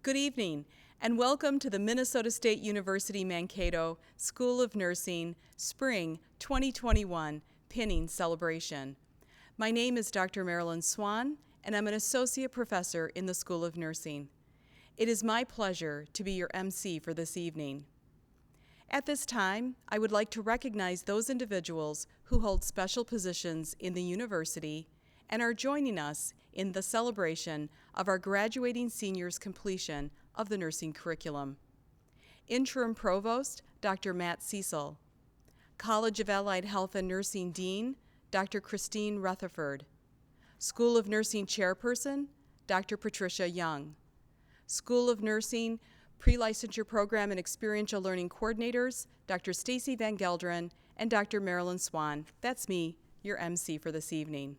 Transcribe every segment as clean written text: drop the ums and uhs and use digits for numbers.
Good evening, and welcome to the Minnesota State University Mankato School of Nursing Spring 2021 Pinning Celebration. My name is Dr. Marilyn Swan, and I'm an associate professor in the School of Nursing. It is my pleasure to be your MC for this evening. At this time, I would like to recognize those individuals who hold special positions in the university and are joining us in the celebration of our graduating seniors' completion of the nursing curriculum. Interim Provost, Dr. Matt Cecil. College of Allied Health and Nursing Dean, Dr. Christine Rutherford. School of Nursing Chairperson, Dr. Patricia Young. School of Nursing Pre-Licensure Program and Experiential Learning Coordinators, Dr. Stacy Van Gelderen and Dr. Marilyn Swan. That's me, your MC for this evening.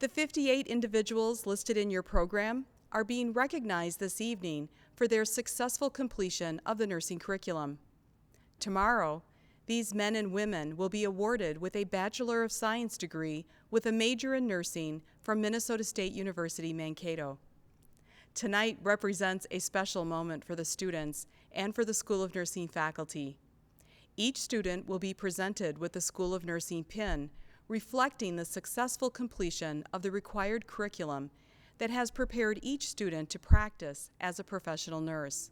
The 58 individuals listed in your program are being recognized this evening for their successful completion of the nursing curriculum. Tomorrow, these men and women will be awarded with a Bachelor of Science degree with a major in nursing from Minnesota State University, Mankato. Tonight represents a special moment for the students and for the School of Nursing faculty. Each student will be presented with the School of Nursing pin, reflecting the successful completion of the required curriculum that has prepared each student to practice as a professional nurse.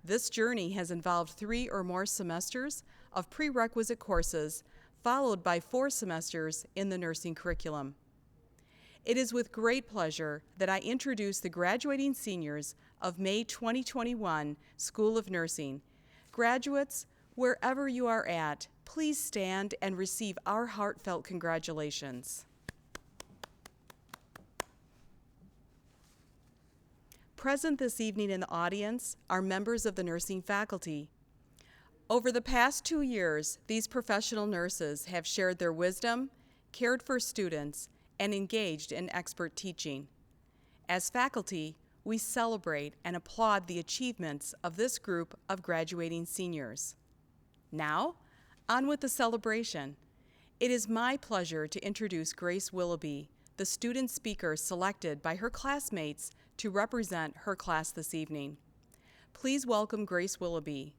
This journey has involved 3 or more semesters of prerequisite courses, followed by 4 semesters in the nursing curriculum. It is with great pleasure that I introduce the graduating seniors of May 2021 School of Nursing. Graduates, wherever you are at, please stand and receive our heartfelt congratulations. Present this evening in the audience are members of the nursing faculty. Over the past 2 years, these professional nurses have shared their wisdom, cared for students, and engaged in expert teaching. As faculty, we celebrate and applaud the achievements of this group of graduating seniors. Now, on with the celebration. It is my pleasure to introduce Grace Willoughby, the student speaker selected by her classmates to represent her class this evening. Please welcome Grace Willoughby.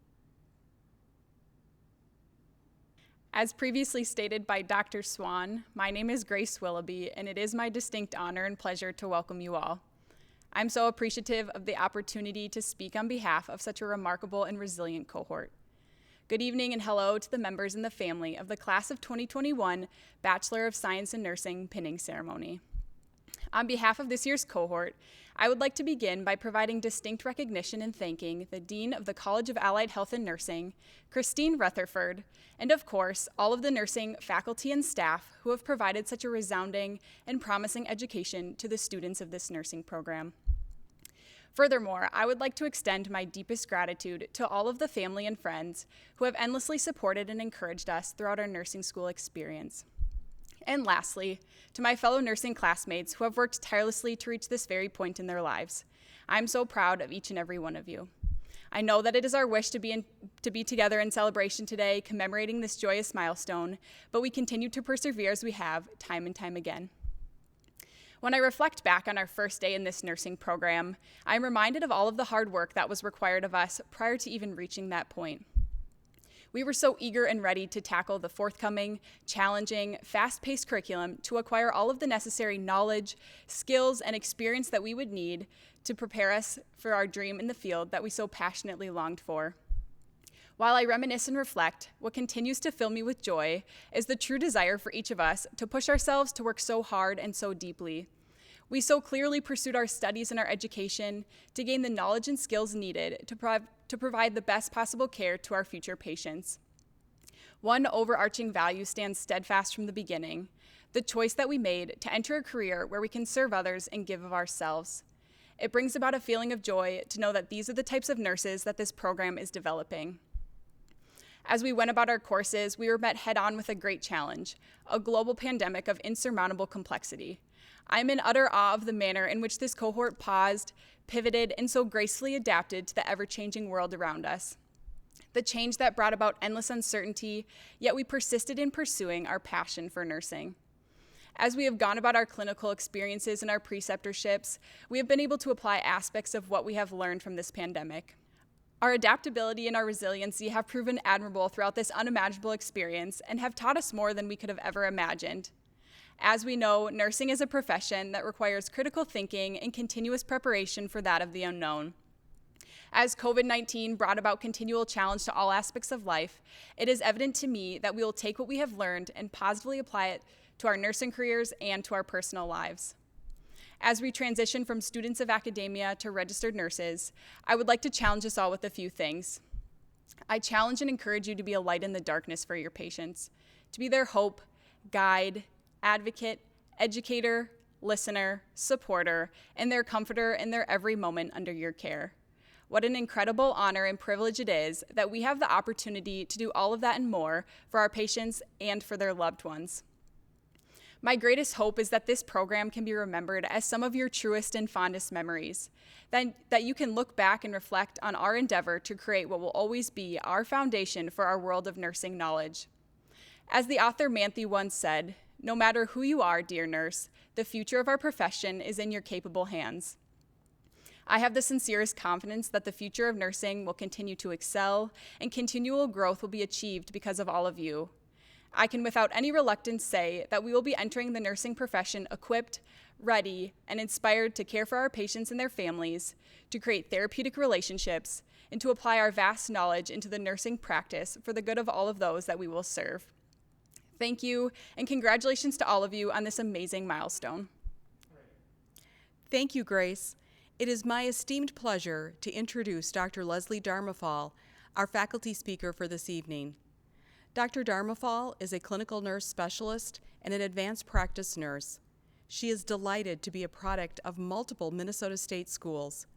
As previously stated by Dr. Swan, my name is Grace Willoughby, and it is my distinct honor and pleasure to welcome you all. I'm so appreciative of the opportunity to speak on behalf of such a remarkable and resilient cohort. Good evening and hello to the members and the family of the Class of 2021 Bachelor of Science in Nursing pinning ceremony. On behalf of this year's cohort, I would like to begin by providing distinct recognition and thanking the Dean of the College of Allied Health and Nursing, Christine Rutherford, and of course, all of the nursing faculty and staff who have provided such a resounding and promising education to the students of this nursing program. Furthermore, I would like to extend my deepest gratitude to all of the family and friends who have endlessly supported and encouraged us throughout our nursing school experience. And lastly, to my fellow nursing classmates who have worked tirelessly to reach this very point in their lives. I'm so proud of each and every one of you. I know that it is our wish to be together in celebration today, commemorating this joyous milestone, but we continue to persevere as we have time and time again. When I reflect back on our first day in this nursing program, I'm reminded of all of the hard work that was required of us prior to even reaching that point. We were so eager and ready to tackle the forthcoming, challenging, fast-paced curriculum to acquire all of the necessary knowledge, skills, and experience that we would need to prepare us for our dream in the field that we so passionately longed for. While I reminisce and reflect, what continues to fill me with joy is the true desire for each of us to push ourselves to work so hard and so deeply. We so clearly pursued our studies and our education to gain the knowledge and skills needed to provide the best possible care to our future patients. One overarching value stands steadfast from the beginning: the choice that we made to enter a career where we can serve others and give of ourselves. It brings about a feeling of joy to know that these are the types of nurses that this program is developing. As we went about our courses, we were met head-on with a great challenge, a global pandemic of insurmountable complexity. I'm in utter awe of the manner in which this cohort paused, pivoted, and so gracefully adapted to the ever-changing world around us. The change that brought about endless uncertainty, yet we persisted in pursuing our passion for nursing. As we have gone about our clinical experiences and our preceptorships, we have been able to apply aspects of what we have learned from this pandemic. Our adaptability and our resiliency have proven admirable throughout this unimaginable experience and have taught us more than we could have ever imagined. As we know, nursing is a profession that requires critical thinking and continuous preparation for that of the unknown. As COVID-19 brought about continual challenge to all aspects of life, it is evident to me that we will take what we have learned and positively apply it to our nursing careers and to our personal lives. As we transition from students of academia to registered nurses, I would like to challenge us all with a few things. I challenge and encourage you to be a light in the darkness for your patients, to be their hope, guide, advocate, educator, listener, supporter, and their comforter in their every moment under your care. What an incredible honor and privilege it is that we have the opportunity to do all of that and more for our patients and for their loved ones. My greatest hope is that this program can be remembered as some of your truest and fondest memories, that you can look back and reflect on our endeavor to create what will always be our foundation for our world of nursing knowledge. As the author Manthe once said, "No matter who you are, dear nurse, the future of our profession is in your capable hands." I have the sincerest confidence that the future of nursing will continue to excel and continual growth will be achieved because of all of you. I can without any reluctance say that we will be entering the nursing profession equipped, ready, and inspired to care for our patients and their families, to create therapeutic relationships, and to apply our vast knowledge into the nursing practice for the good of all of those that we will serve. Thank you, and congratulations to all of you on this amazing milestone. Thank you, Grace. It is my esteemed pleasure to introduce Dr. Leslie Darmafal, our faculty speaker for this evening. Dr. Darmafal is a clinical nurse specialist and an advanced practice nurse. She is delighted to be a product of multiple Minnesota State schools.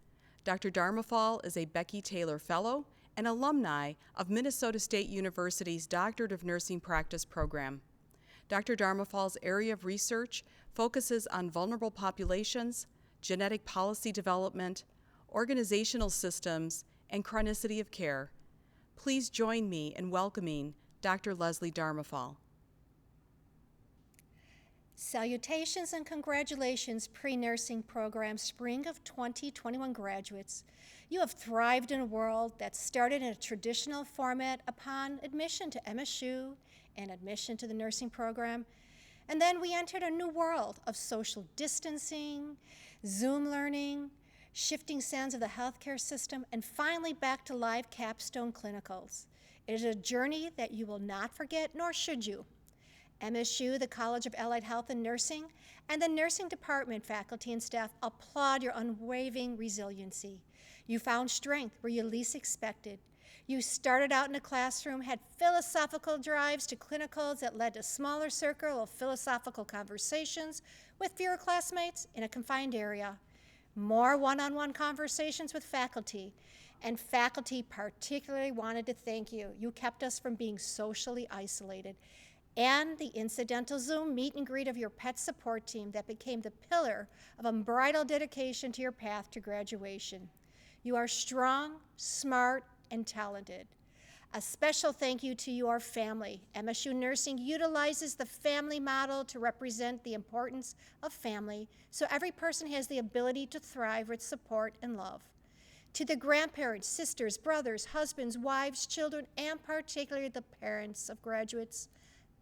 Dr. Darmafal is a Becky Taylor Fellow and alumni of Minnesota State University's Doctorate of Nursing Practice program. Dr. Darmafal's area of research focuses on vulnerable populations, genetic policy development, organizational systems, and chronicity of care. Please join me in welcoming Dr. Leslie Darmafal. Salutations and congratulations, PreNursing Program Spring of 2021 graduates. You have thrived in a world that started in a traditional format upon admission to MSU and admission to the nursing program. And then we entered a new world of social distancing, Zoom learning, shifting sands of the healthcare system, and finally back to live capstone clinicals. It is a journey that you will not forget, nor should you. MSU, the College of Allied Health and Nursing, and the nursing department faculty and staff applaud your unwavering resiliency. You found strength where you least expected. You started out in a classroom, had philosophical drives to clinicals that led to smaller circle of philosophical conversations with fewer classmates in a confined area, more one-on-one conversations with faculty, and faculty particularly wanted to thank you. You kept us from being socially isolated. And the incidental Zoom meet and greet of your pet support team that became the pillar of unbridled dedication to your path to graduation. You are strong, smart, and talented. A special thank you to your family. MSU Nursing utilizes the family model to represent the importance of family, so every person has the ability to thrive with support and love. To the grandparents, sisters, brothers, husbands, wives, children, and particularly the parents of graduates,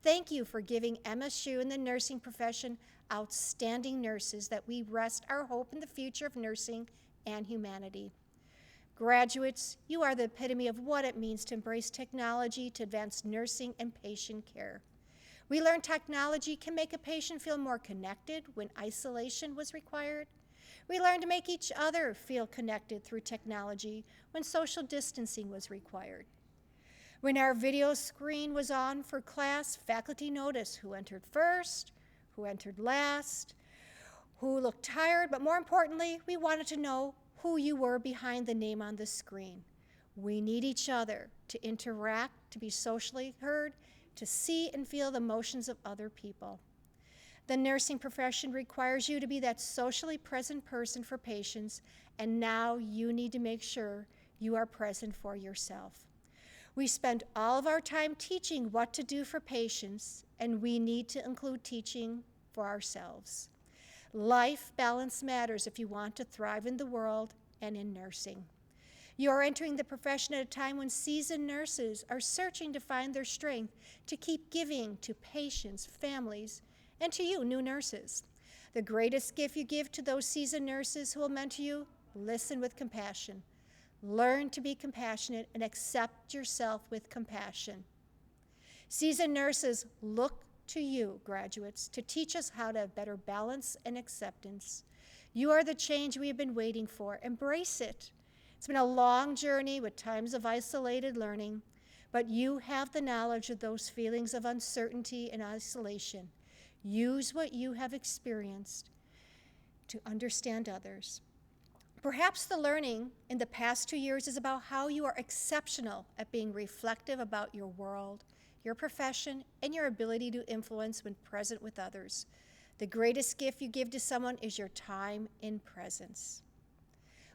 thank you for giving MSU and the nursing profession outstanding nurses that we rest our hope in the future of nursing and humanity. Graduates, you are the epitome of what it means to embrace technology to advance nursing and patient care. We learned technology can make a patient feel more connected when isolation was required. We learned to make each other feel connected through technology when social distancing was required. When our video screen was on for class, faculty noticed who entered first, who entered last, who looked tired, but more importantly, we wanted to know who you were behind the name on the screen. We need each other to interact, to be socially heard, to see and feel the emotions of other people. The nursing profession requires you to be that socially present person for patients, and now you need to make sure you are present for yourself. We spend all of our time teaching what to do for patients, and we need to include teaching for ourselves. Life balance matters if you want to thrive in the world and in nursing. You are entering the profession at a time when seasoned nurses are searching to find their strength to keep giving to patients, families, and to you, new nurses. The greatest gift you give to those seasoned nurses who will mentor you: listen with compassion. Learn to be compassionate and accept yourself with compassion. Seasoned nurses look to you, graduates, to teach us how to have better balance and acceptance. You are the change we have been waiting for. Embrace it. It's been a long journey with times of isolated learning, but you have the knowledge of those feelings of uncertainty and isolation. Use what you have experienced to understand others. Perhaps the learning in the past 2 years is about how you are exceptional at being reflective about your world, your profession, and your ability to influence when present with others. The greatest gift you give to someone is your time in presence.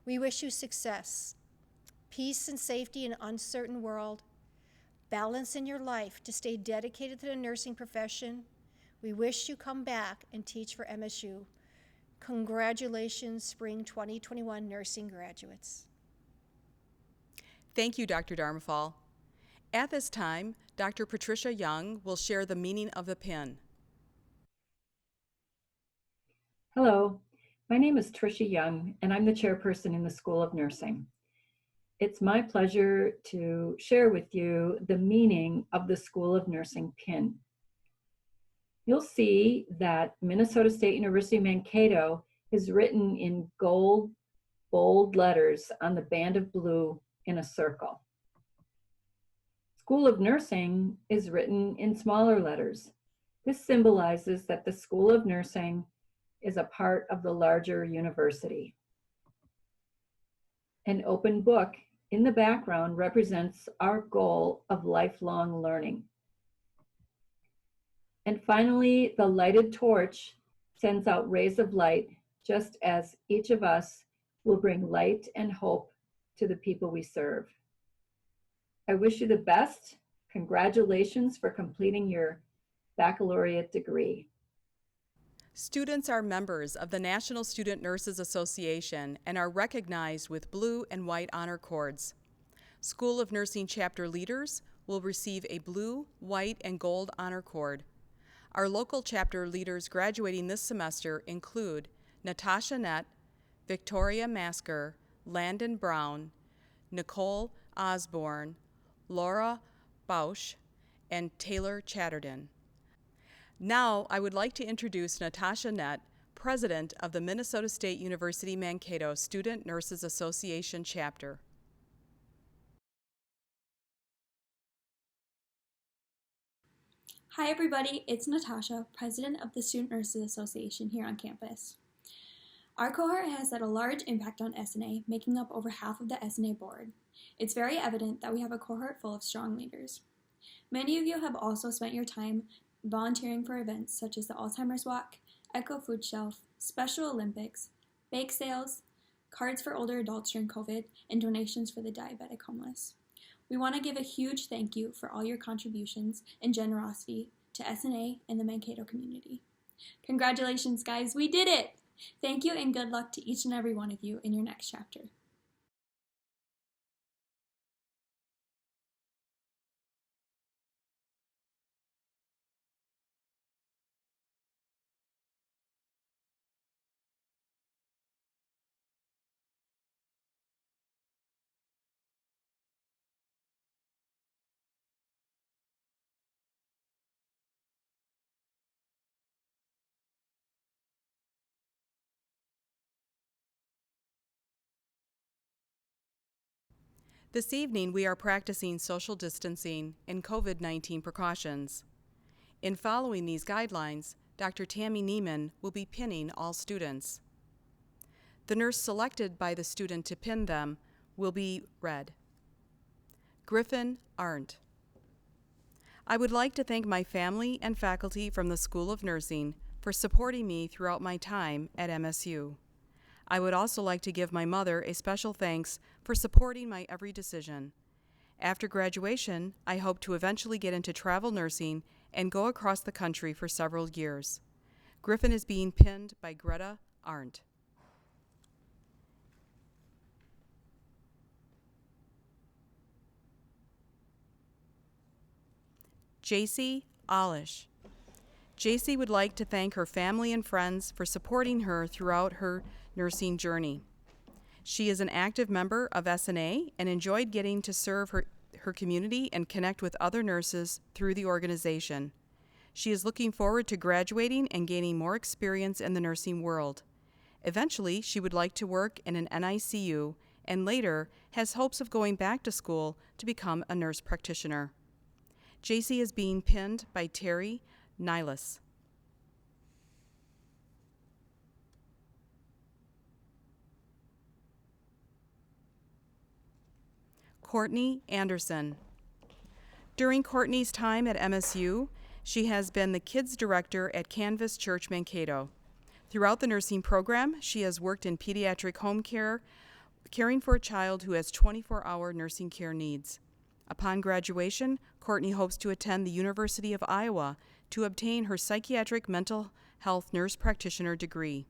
We wish you success, peace and safety in an uncertain world, balance in your life to stay dedicated to the nursing profession. We wish you come back and teach for MSU. Congratulations, Spring 2021 nursing graduates. Thank you, Dr. Dharmafal. At this time, Dr. Patricia Young will share the meaning of the pin. Hello, my name is Tricia Young, and I'm the chairperson in the School of Nursing. It's my pleasure to share with you the meaning of the School of Nursing pin. You'll see that Minnesota State University Mankato is written in gold, bold letters on the band of blue in a circle. School of Nursing is written in smaller letters. This symbolizes that the School of Nursing is a part of the larger university. An open book in the background represents our goal of lifelong learning. And finally, the lighted torch sends out rays of light, just as each of us will bring light and hope to the people we serve. I wish you the best. Congratulations for completing your baccalaureate degree. Students are members of the National Student Nurses Association and are recognized with blue and white honor cords. School of Nursing chapter leaders will receive a blue, white, and gold honor cord. Our local chapter leaders graduating this semester include Natasha Nett, Victoria Masker, Landon Brown, Nicole Osborne, Laura Bausch, and Taylor Chatterton. Now, I would like to introduce Natasha Nett, President of the Minnesota State University Mankato Student Nurses Association Chapter. Hi everybody, it's Natasha, President of the Student Nurses Association here on campus. Our cohort has had a large impact on SNA, making up over half of the SNA board. It's very evident that we have a cohort full of strong leaders. Many of you have also spent your time volunteering for events such as the Alzheimer's Walk, Echo Food Shelf, Special Olympics, bake sales, cards for older adults during COVID, and donations for the diabetic homeless. We want to give a huge thank you for all your contributions and generosity to SNA and the Mankato community. Congratulations, guys, we did it! Thank you and good luck to each and every one of you in your next chapter. This evening, we are practicing social distancing and COVID-19 precautions. In following these guidelines, Dr. Callie Niemann will be pinning all students. The nurse selected by the student to pin them will be read. Griffin Arndt. I would like to thank my family and faculty from the School of Nursing for supporting me throughout my time at MSU. I would also like to give my mother a special thanks for supporting my every decision. After graduation, I hope to eventually get into travel nursing and go across the country for several years. Griffin is being pinned by Greta Arndt. Jacy Alish. Jacy would like to thank her family and friends for supporting her throughout her nursing journey. She is an active member of SNA and enjoyed getting to serve her community and connect with other nurses through the organization. She is looking forward to graduating and gaining more experience in the nursing world. Eventually, she would like to work in an NICU and later has hopes of going back to school to become a nurse practitioner. Jacy is being pinned by Terry Nilis. Courtney Anderson. During Courtney's time at MSU, she has been the kids director at Canvas Church Mankato. Throughout the nursing program, she has worked in pediatric home care, caring for a child who has 24-hour nursing care needs. Upon graduation, Courtney hopes to attend the University of Iowa to obtain her psychiatric mental health nurse practitioner degree.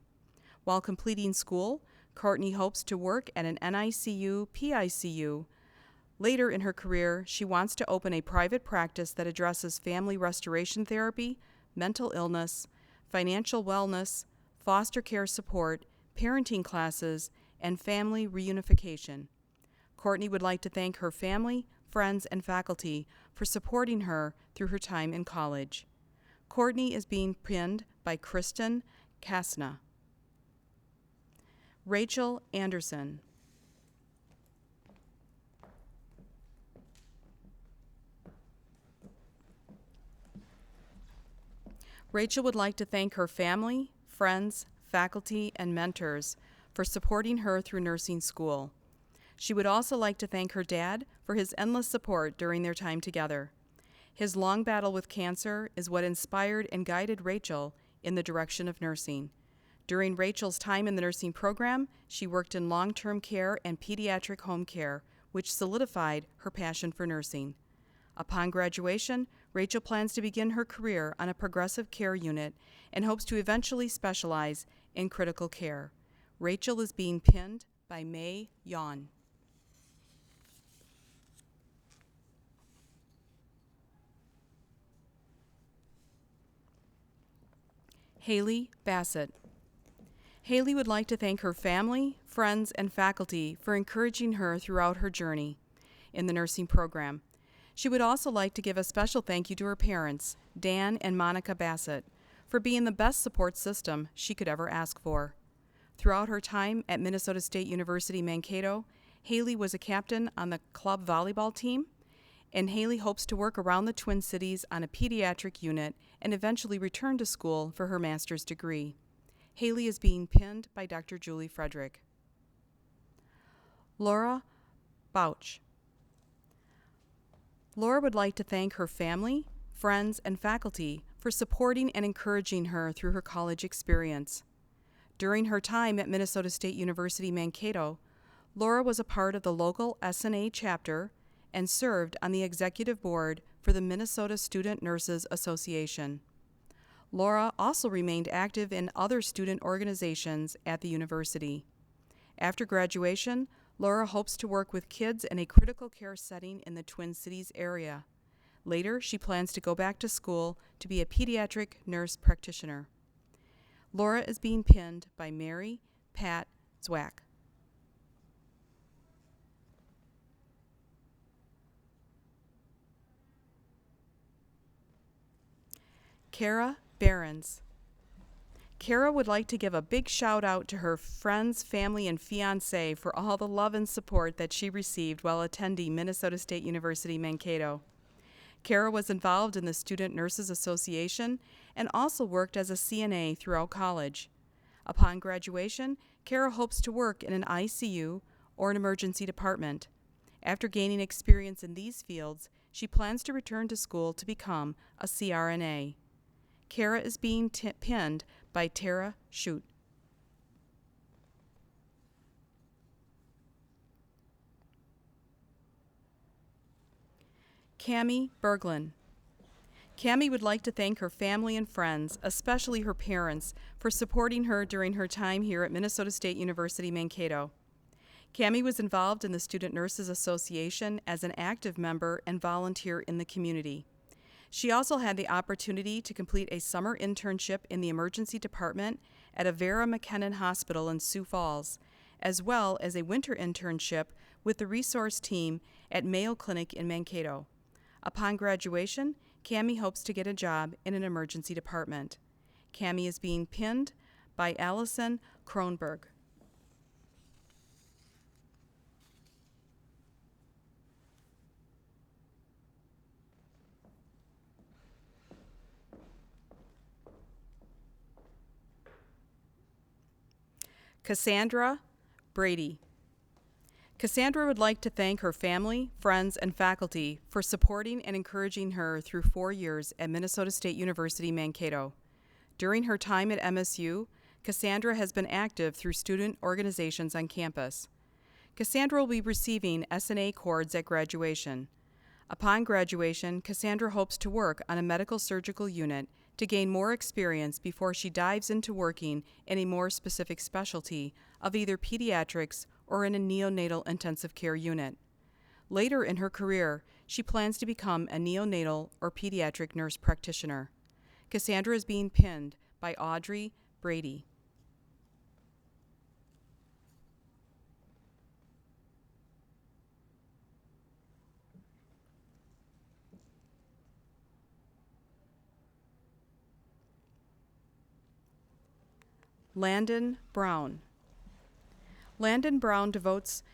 While completing school, Courtney hopes to work at an NICU, PICU. Later in her career, she wants to open a private practice that addresses family restoration therapy, mental illness, financial wellness, foster care support, parenting classes, and family reunification. Courtney would like to thank her family, friends, and faculty for supporting her through her time in college. Courtney is being pinned by Kristen Kasna. Rachel Anderson. Rachel would like to thank her family, friends, faculty, and mentors for supporting her through nursing school. She would also like to thank her dad for his endless support during their time together. His long battle with cancer is what inspired and guided Rachel in the direction of nursing. During Rachel's time in the nursing program, she worked in long-term care and pediatric home care, which solidified her passion for nursing. Upon graduation, Rachel plans to begin her career on a progressive care unit and hopes to eventually specialize in critical care. Rachel is being pinned by May Yawn. Haley Bassett. Haley would like to thank her family, friends, and faculty for encouraging her throughout her journey in the nursing program. She would also like to give a special thank you to her parents, Dan and Monica Bassett, for being the best support system she could ever ask for. Throughout her time at Minnesota State University Mankato, Haley was a captain on the club volleyball team, and Haley hopes to work around the Twin Cities on a pediatric unit and eventually return to school for her master's degree. Haley is being pinned by Dr. Julie Frederick. Laura Bouch. Laura would like to thank her family, friends, and faculty for supporting and encouraging her through her college experience. During her time at Minnesota State University Mankato, Laura was a part of the local SNA chapter and served on the executive board for the Minnesota Student Nurses Association. Laura also remained active in other student organizations at the university. After graduation, Laura hopes to work with kids in a critical care setting in the Twin Cities area. Later, she plans to go back to school to be a pediatric nurse practitioner. Laura is being pinned by Mary Pat Zwack. Cara Behrens. Cara would like to give a big shout out to her friends, family, and fiancé for all the love and support that she received while attending Minnesota State University Mankato. Cara was involved in the Student Nurses Association and also worked as a CNA throughout college. Upon graduation, Cara hopes to work in an ICU or an emergency department. After gaining experience in these fields, she plans to return to school to become a CRNA. Cara is being pinned by Tara Shute. Cami Berglund. Cami would like to thank her family and friends, especially her parents, for supporting her during her time here at Minnesota State University Mankato. Cami was involved in the Student Nurses Association as an active member and volunteer in the community. She also had the opportunity to complete a summer internship in the emergency department at Avera McKinnon Hospital in Sioux Falls, as well as a winter internship with the resource team at Mayo Clinic in Mankato. Upon graduation, Cami hopes to get a job in an emergency department. Cami is being pinned by Allison Kronberg. Cassandra Brady. Cassandra would like to thank her family, friends, and faculty for supporting and encouraging her through 4 years at Minnesota State University Mankato. During her time at MSU, Cassandra has been active through student organizations on campus. Cassandra will be receiving SNA cords at graduation. Upon graduation, Cassandra hopes to work on a medical surgical unit to gain more experience before she dives into working in a more specific specialty of either pediatrics or in a neonatal intensive care unit. Later in her career, she plans to become a neonatal or pediatric nurse practitioner. Cassandra is being pinned by Audrey Brady. Landon Brown. Landon Brown devotes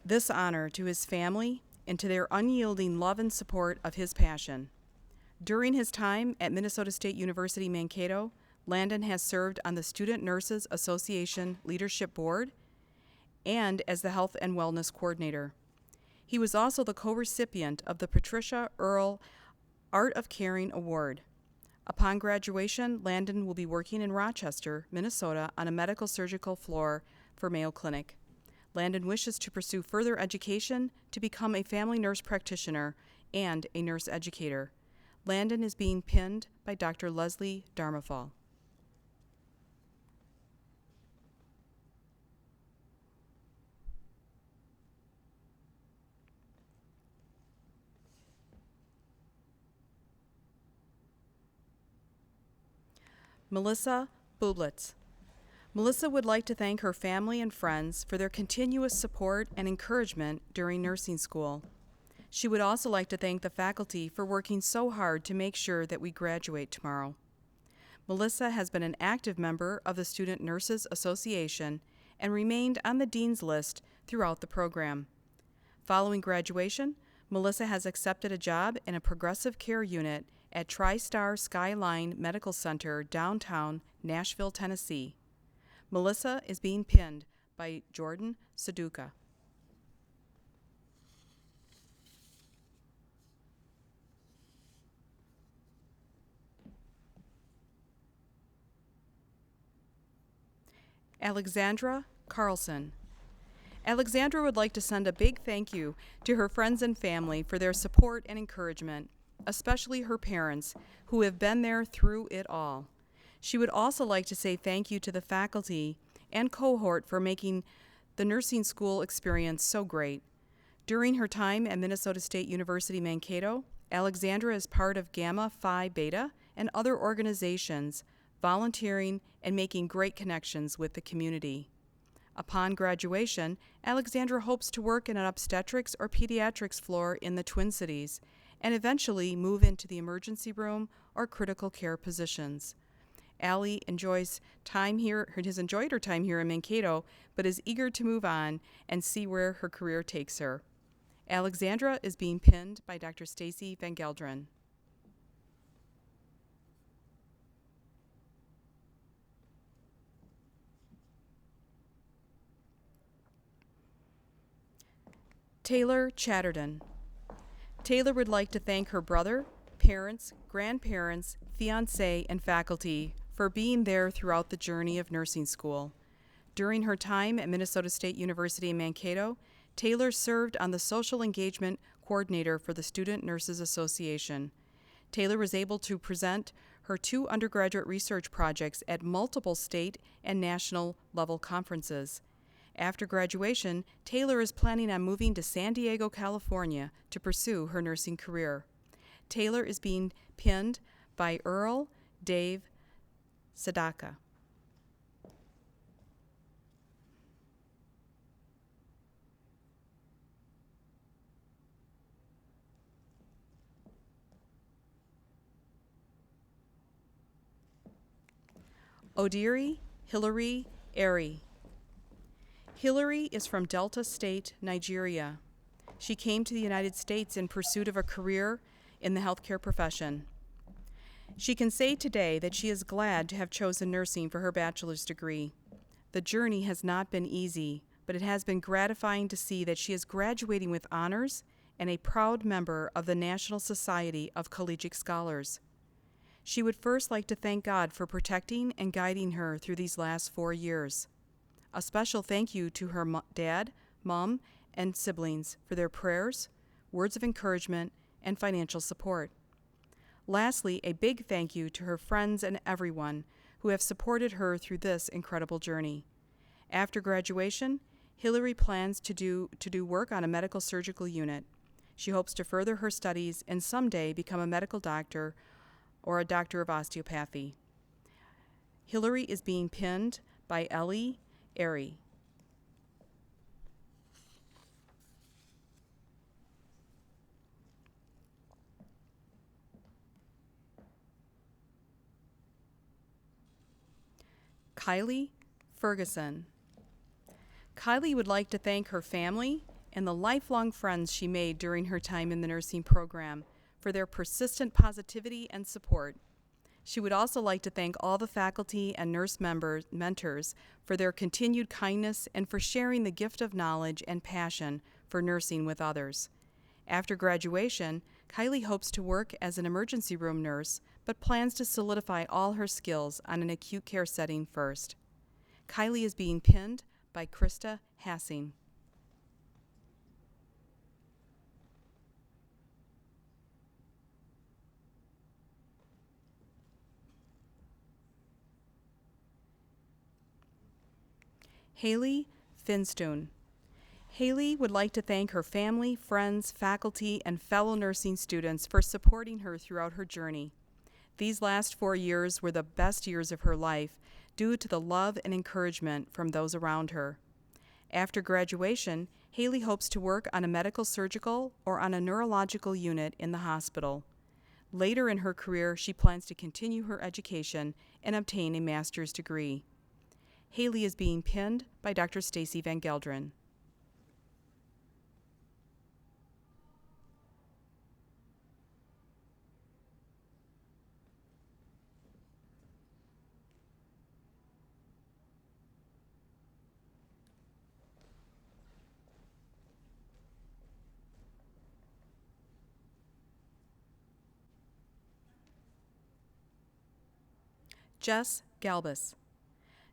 this honor to his family and to their unyielding love and support of his passion. During his time at Minnesota State University Mankato, Landon has served on the Student Nurses Association Leadership Board and as the Health and Wellness Coordinator. He was also the co-recipient of the Patricia Earle Art of Caring Award. Upon graduation, Landon will be working in Rochester, Minnesota on a medical surgical floor for Mayo Clinic. Landon wishes to pursue further education to become a family nurse practitioner and a nurse educator. Landon is being pinned by Dr. Leslie Darmafal. Melissa Bublitz. Melissa would like to thank her family and friends for their continuous support and encouragement during nursing school. She would also like to thank the faculty for working so hard to make sure that we graduate tomorrow. Melissa has been an active member of the Student Nurses Association and remained on the dean's list throughout the program. Following graduation, Melissa has accepted a job in a progressive care unit at TriStar Skyline Medical Center, downtown Nashville, Tennessee. Melissa is being pinned by Jordan Saduka. Alexandra Carlson. Alexandra would like to send a big thank you to her friends and family for their support and encouragement, especially her parents, who have been there through it all. She would also like to say thank you to the faculty and cohort for making the nursing school experience so great. During her time at Minnesota State University Mankato, Alexandra is part of Gamma Phi Beta and other organizations, volunteering and making great connections with the community. Upon graduation, Alexandra hopes to work in an obstetrics or pediatrics floor in the Twin Cities and eventually move into the emergency room or critical care positions. Allie has enjoyed her time here in Mankato, but is eager to move on and see where her career takes her. Alexandra is being pinned by Dr. Stacy Van Gelderen. Taylor Chatterton. Taylor would like to thank her brother, parents, grandparents, fiancé, and faculty for being there throughout the journey of nursing school. During her time at Minnesota State University in Mankato, Taylor served on the Social Engagement Coordinator for the Student Nurses Association. Taylor was able to present her 2 undergraduate research projects at multiple state and national level conferences. After graduation, Taylor is planning on moving to San Diego, California to pursue her nursing career. Taylor is being pinned by Earl Dave Sadaka. Odiri Hillary Airy. Hillary is from Delta State, Nigeria. She came to the United States in pursuit of a career in the healthcare profession. She can say today that she is glad to have chosen nursing for her bachelor's degree. The journey has not been easy, but it has been gratifying to see that she is graduating with honors and a proud member of the National Society of Collegiate Scholars. She would first like to thank God for protecting and guiding her through these last 4 years. A special thank you to her dad, mom, and siblings for their prayers, words of encouragement, and financial support. Lastly, a big thank you to her friends and everyone who have supported her through this incredible journey. After graduation, Hillary plans to do work on a medical surgical unit. She hopes to further her studies and someday become a medical doctor or a doctor of osteopathy. Hillary is being pinned by Ellie Airy. Kylie Ferguson. Kylie would like to thank her family and the lifelong friends she made during her time in the nursing program for their persistent positivity and support. She would also like to thank all the faculty and nurse mentors for their continued kindness and for sharing the gift of knowledge and passion for nursing with others. After graduation, Kylie hopes to work as an emergency room nurse, but plans to solidify all her skills on an acute care setting first. Kylie is being pinned by Krista Hassing. Haley Finstone. Haley would like to thank her family, friends, faculty, and fellow nursing students for supporting her throughout her journey. These last 4 years were the best years of her life due to the love and encouragement from those around her. After graduation, Haley hopes to work on a medical surgical or on a neurological unit in the hospital. Later in her career, she plans to continue her education and obtain a master's degree. Haley is being pinned by Dr. Stacy Van Gelderen. Jess Galbas.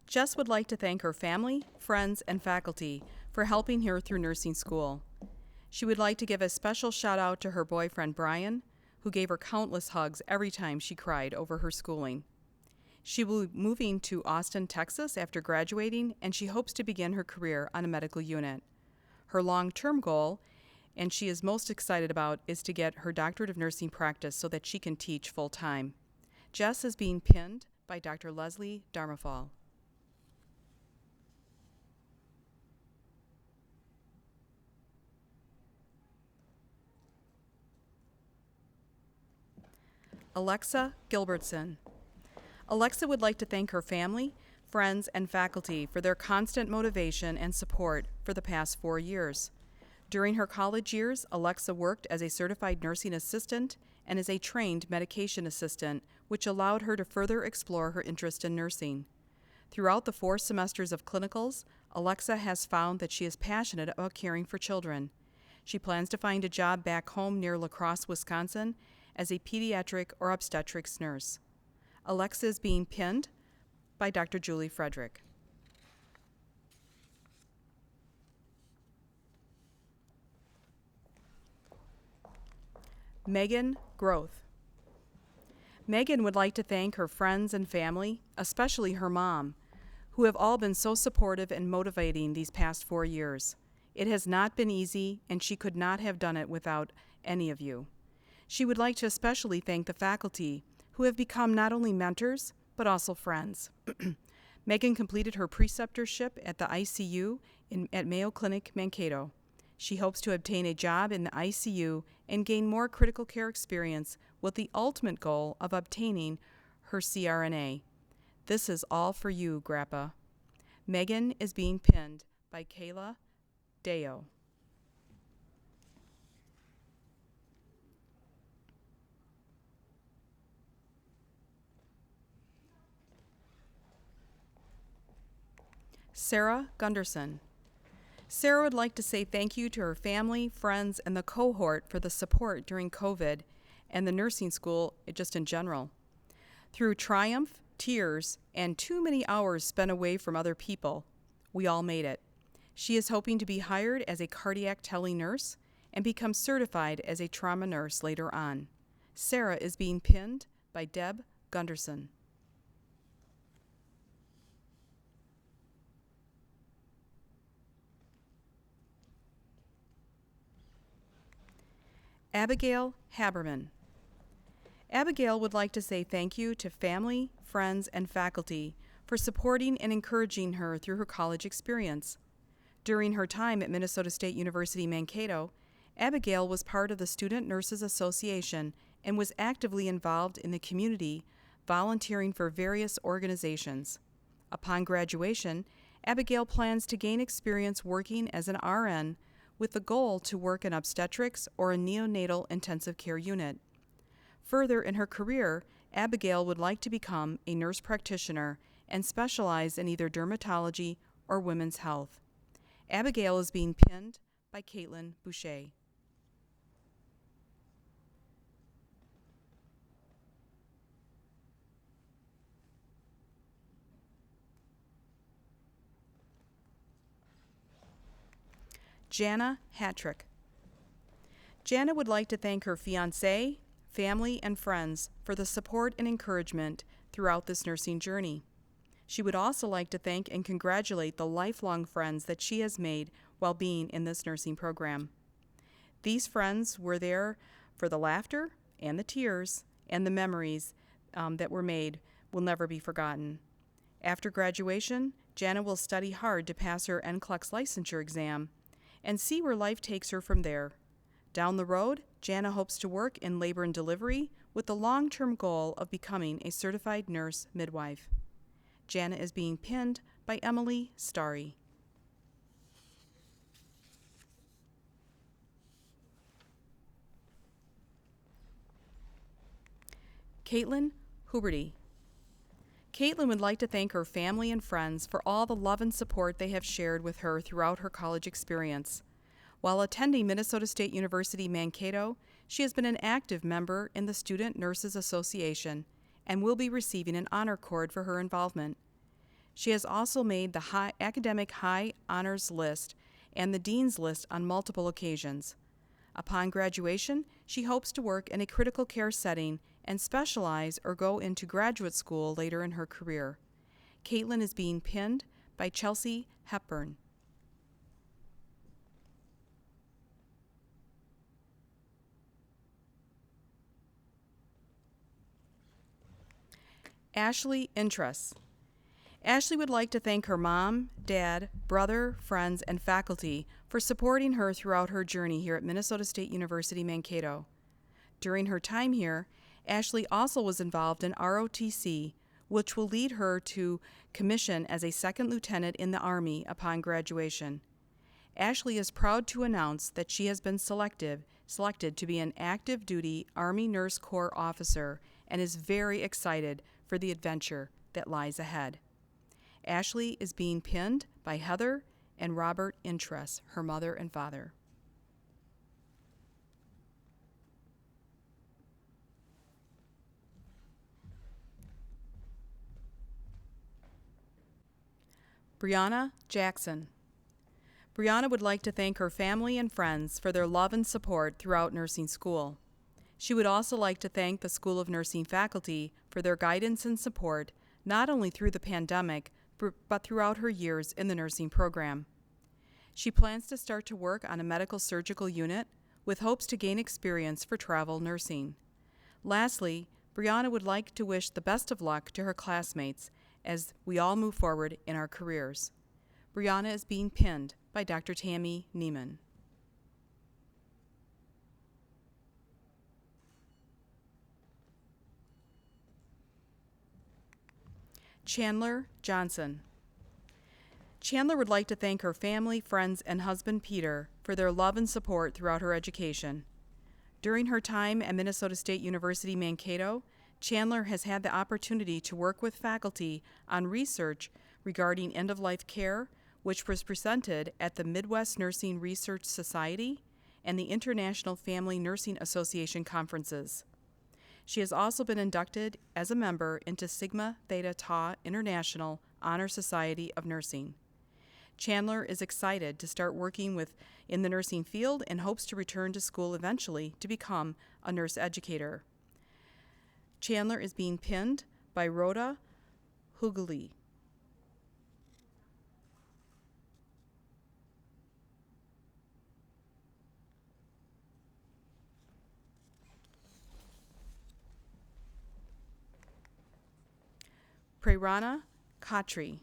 Jess would like to thank her family, friends, and faculty for helping her through nursing school. She would like to give a special shout out to her boyfriend Brian, who gave her countless hugs every time she cried over her schooling. She will be moving to Austin, Texas after graduating, and she hopes to begin her career on a medical unit. Her long-term goal, and she is most excited about, is to get her doctorate of nursing practice so that she can teach full-time. Jess is being pinned by Dr. Leslie Darmafal. Alexa Gilbertson. Alexa would like to thank her family, friends, and faculty for their constant motivation and support for the past 4 years. During her college years, Alexa worked as a certified nursing assistant and as a trained medication assistant, which allowed her to further explore her interest in nursing. Throughout the 4 semesters of clinicals, Alexa has found that she is passionate about caring for children. She plans to find a job back home near La Crosse, Wisconsin, as a pediatric or obstetrics nurse. Alexa is being pinned by Dr. Julie Frederick. Megan Groth. Megan would like to thank her friends and family, especially her mom, who have all been so supportive and motivating these past 4 years. It has not been easy, and she could not have done it without any of you. She would like to especially thank the faculty, who have become not only mentors, but also friends. Megan completed her preceptorship at the ICU at Mayo Clinic, Mankato. She hopes to obtain a job in the ICU and gain more critical care experience with the ultimate goal of obtaining her CRNA. This is all for you, Grandpa. Megan is being pinned by Kayla Deo. Sarah Gunderson. Sarah would like to say thank you to her family, friends, and the cohort for the support during COVID and the nursing school just in general. Through triumph, tears, and too many hours spent away from other people, we all made it. She is hoping to be hired as a cardiac tele nurse and become certified as a trauma nurse later on. Sarah is being pinned by Deb Gunderson. Abigail Haberman. Abigail would like to say thank you to family, friends, and faculty for supporting and encouraging her through her college experience. During her time at Minnesota State University Mankato, Abigail was part of the Student Nurses Association and was actively involved in the community, volunteering for various organizations. Upon graduation, Abigail plans to gain experience working as an RN with the goal to work in obstetrics or a neonatal intensive care unit. Further in her career, Abigail would like to become a nurse practitioner and specialize in either dermatology or women's health. Abigail is being pinned by Caitlin Boucher. Jana Hattrick. Jana would like to thank her fiancé, family, and friends for the support and encouragement throughout this nursing journey. She would also like to thank and congratulate the lifelong friends that she has made while being in this nursing program. These friends were there for the laughter and the tears, and the memories that were made will never be forgotten. After graduation, Jana will study hard to pass her NCLEX licensure exam and see where life takes her from there. Down the road, Jana hopes to work in labor and delivery with the long-term goal of becoming a certified nurse midwife. Jana is being pinned by Emily Starry. Caitlin Huberty. Caitlin would like to thank her family and friends for all the love and support they have shared with her throughout her college experience. While attending Minnesota State University Mankato, she has been an active member in the Student Nurses Association and will be receiving an honor cord for her involvement. She has also made the academic high honors list and the dean's list on multiple occasions. Upon graduation, she hopes to work in a critical care setting and specialize or go into graduate school later in her career. Caitlin is being pinned by Chelsea Hepburn. Ashley Intress. Ashley would like to thank her mom, dad, brother, friends, and faculty for supporting her throughout her journey here at Minnesota State University Mankato. During her time here, Ashley also was involved in ROTC, which will lead her to commission as a second lieutenant in the Army upon graduation. Ashley is proud to announce that she has been selected to be an active duty Army Nurse Corps officer and is very excited for the adventure that lies ahead. Ashley is being pinned by Heather and Robert Intress, her mother and father. Brianna Jackson. Brianna would like to thank her family and friends for their love and support throughout nursing school. She would also like to thank the School of Nursing faculty for their guidance and support, not only through the pandemic, but throughout her years in the nursing program. She plans to start to work on a medical surgical unit with hopes to gain experience for travel nursing. Lastly, Brianna would like to wish the best of luck to her classmates as we all move forward in our careers. Brianna is being pinned by Dr. Callie Niemann. Chandler Johnson. Chandler would like to thank her family, friends, and husband Peter for their love and support throughout her education. During her time at Minnesota State University Mankato, Chandler has had the opportunity to work with faculty on research regarding end-of-life care, which was presented at the Midwest Nursing Research Society and the International Family Nursing Association conferences. She has also been inducted as a member into Sigma Theta Tau International Honor Society of Nursing. Chandler is excited to start working in the nursing field and hopes to return to school eventually to become a nurse educator. Chandler is being pinned by Rhoda Hugli. Piranha Khatri.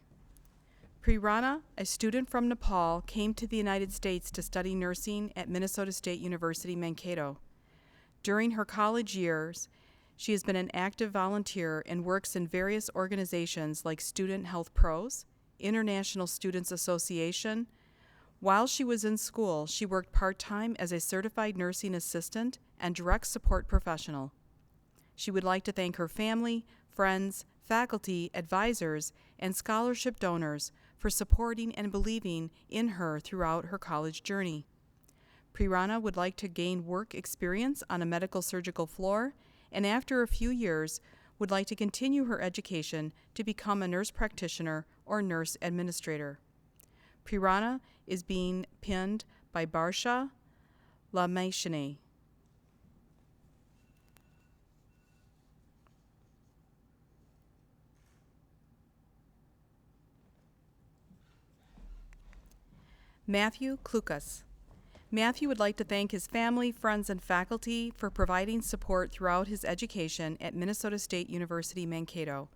Piranha, a student from Nepal, came to the United States to study nursing at Minnesota State University Mankato. During her college years, she has been an active volunteer and works in various organizations like Student Health Pros, International Students Association. While she was in school, she worked part-time as a certified nursing assistant and direct support professional. She would like to thank her family, friends, faculty, advisors, and scholarship donors for supporting and believing in her throughout her college journey. Piranha would like to gain work experience on a medical surgical floor, and after a few years, would like to continue her education to become a nurse practitioner or nurse administrator. Piranha is being pinned by Barsha Lamashine. Matthew Vlukas. Matthew would like to thank his family, friends, and faculty for providing support throughout his education at Minnesota State University Mankato.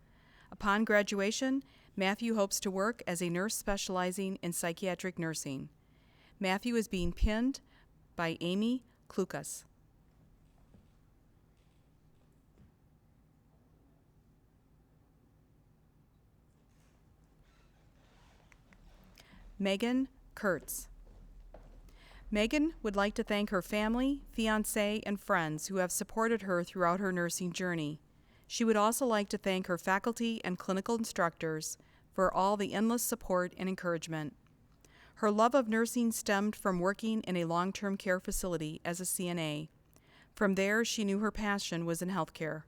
Upon graduation, Matthew hopes to work as a nurse specializing in psychiatric nursing. Matthew is being pinned by Amy Vlukas. Megan Kurtz. Megan would like to thank her family, fiancé, and friends who have supported her throughout her nursing journey. She would also like to thank her faculty and clinical instructors for all the endless support and encouragement. Her love of nursing stemmed from working in a long-term care facility as a CNA. From there, she knew her passion was in healthcare.